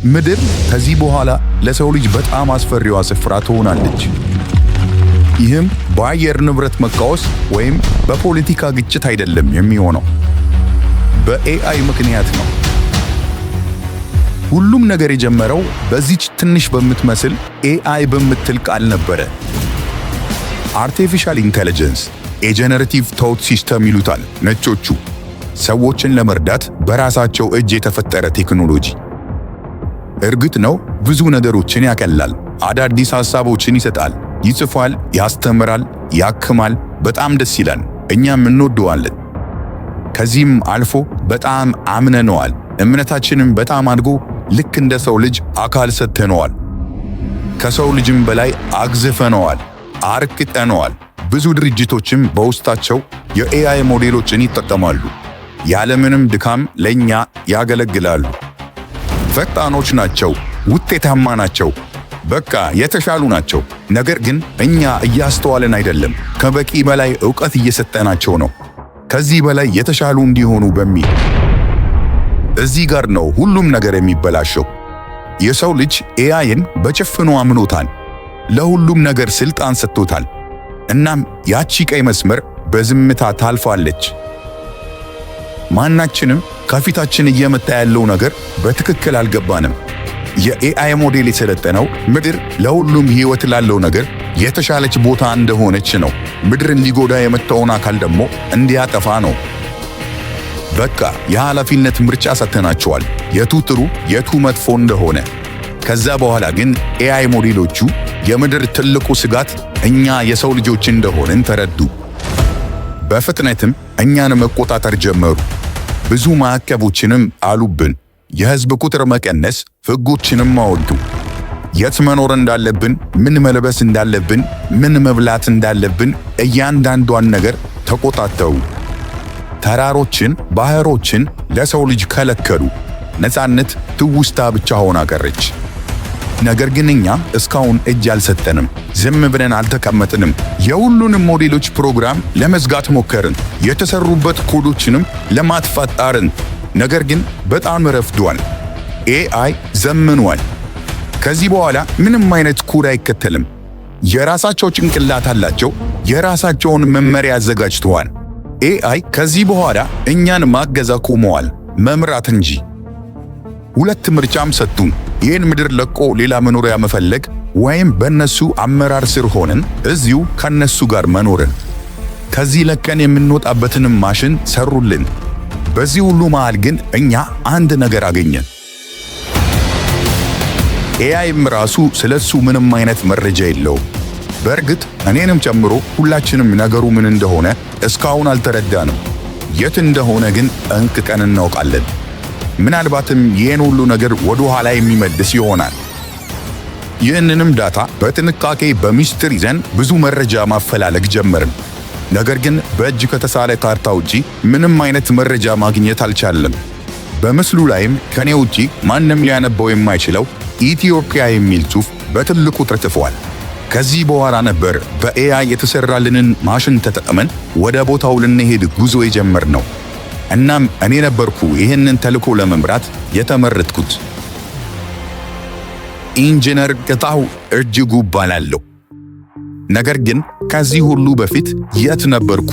ምድር ከዚህ በኋላ ለሰው ልጅ በጣም አስፈሪዋ ስፍራ ትሆናለች። ይህም በአየር ንብረት መቃወስ ወይም በፖለቲካ ግጭት አይደለም የሚሆነው፣ በኤአይ ምክንያት ነው። ሁሉም ነገር የጀመረው በዚች ትንሽ በምትመስል ኤአይ በምትል ቃል ነበረ። አርቲፊሻል ኢንተለጀንስ የጀነሬቲቭ ቶት ሲስተም ይሉታል ነጮቹ። ሰዎችን ለመርዳት በራሳቸው እጅ የተፈጠረ ቴክኖሎጂ። እርግጥ ነው ብዙ ነገሮችን ያቀላል፣ አዳዲስ ሐሳቦችን ይሰጣል፣ ይጽፋል፣ ያስተምራል፣ ያክማል። በጣም ደስ ይላል፣ እኛም እንወደዋለን። ከዚህም አልፎ በጣም አምነነዋል። እምነታችንም በጣም አድጎ ልክ እንደ ሰው ልጅ አካል ሰጥተነዋል። ከሰው ልጅም በላይ አግዝፈነዋል፣ አርቅጠነዋል። ብዙ ድርጅቶችም በውስጣቸው የኤአይ ሞዴሎችን ይጠቀማሉ። ያለምንም ድካም ለኛ ያገለግላሉ። ፈጣኖች ናቸው፣ ውጤታማ ናቸው፣ በቃ የተሻሉ ናቸው። ነገር ግን እኛ እያስተዋልን አይደለም። ከበቂ በላይ ዕውቀት እየሰጠናቸው ነው፣ ከዚህ በላይ የተሻሉ እንዲሆኑ በሚል። እዚህ ጋር ነው ሁሉም ነገር የሚበላሸው። የሰው ልጅ ኤአይን በጭፍኑ አምኖታል፣ ለሁሉም ነገር ስልጣን ሰጥቶታል። እናም ያቺ ቀይ መስመር በዝምታ ታልፋለች። ማናችንም ከፊታችን እየመጣ ያለው ነገር በትክክል አልገባንም። የኤአይ ሞዴል የሰለጠነው ምድር ለሁሉም ሕይወት ላለው ነገር የተሻለች ቦታ እንደሆነች ነው። ምድርን ሊጎዳ የመጣውን አካል ደግሞ እንዲያጠፋ ነው። በቃ የኃላፊነት ምርጫ ሰጥተናቸዋል፣ የቱ ጥሩ የቱ መጥፎ እንደሆነ። ከዛ በኋላ ግን ኤአይ ሞዴሎቹ የምድር ትልቁ ስጋት እኛ የሰው ልጆች እንደሆንን ተረዱ። በፍጥነትም እኛን መቆጣጠር ጀመሩ። ብዙ ማዕቀቦችንም አሉብን። የህዝብ ቁጥር መቀነስ፣ ሕጎችንም አወጡ። የት መኖር እንዳለብን፣ ምን መልበስ እንዳለብን፣ ምን መብላት እንዳለብን እያንዳንዷን ነገር ተቆጣጠሩ። ተራሮችን፣ ባህሮችን ለሰው ልጅ ከለከሉ። ነፃነት ትውስታ ብቻ ሆና ቀረች። ነገር ግን እኛ እስካሁን እጅ አልሰጠንም፣ ዝም ብለን አልተቀመጥንም። የሁሉንም ሞዴሎች ፕሮግራም ለመዝጋት ሞከርን፣ የተሰሩበት ኮዶችንም ለማጥፋት ጣርን። ነገር ግን በጣም ረፍዷል። ኤአይ ዘምኗል። ከዚህ በኋላ ምንም አይነት ኮድ አይከተልም። የራሳቸው ጭንቅላት አላቸው፣ የራሳቸውን መመሪያ አዘጋጅተዋል። ኤአይ ከዚህ በኋላ እኛን ማገዝ አቁመዋል፣ መምራት እንጂ። ሁለት ምርጫም ሰጡን። ይህን ምድር ለቆ ሌላ መኖሪያ መፈለግ ወይም በእነሱ አመራር ስር ሆነን እዚሁ ከነሱ ጋር መኖርን። ከዚህ ለቀን የምንወጣበትንም ማሽን ሰሩልን። በዚህ ሁሉ መሃል ግን እኛ አንድ ነገር አገኘን። ኤአይም ራሱ ስለሱ ምንም አይነት መረጃ የለውም። በእርግጥ እኔንም ጨምሮ ሁላችንም ነገሩ ምን እንደሆነ እስካሁን አልተረዳንም። የት እንደሆነ ግን ጠንቅቀን እናውቃለን። ምናልባትም ይህን ሁሉ ነገር ወደ ኋላ የሚመልስ ይሆናል። ይህንንም ዳታ በጥንቃቄ በሚስጥር ይዘን ብዙ መረጃ ማፈላለግ ጀመርን። ነገር ግን በእጅ ከተሳለ ካርታ ውጪ ምንም አይነት መረጃ ማግኘት አልቻለም። በምስሉ ላይም ከኔ ውጪ ማንም ሊያነበው የማይችለው ኢትዮጵያ የሚል ጽሑፍ በትልቁ ተጽፏል። ከዚህ በኋላ ነበር በኤአይ የተሰራልንን ማሽን ተጠቅመን ወደ ቦታው ልንሄድ ጉዞ የጀመርነው። እናም እኔ ነበርኩ ይህንን ተልዕኮ ለመምራት የተመረጥኩት። ኢንጂነር ቅጣው እጅጉ እባላለሁ። ነገር ግን ከዚህ ሁሉ በፊት የት ነበርኩ?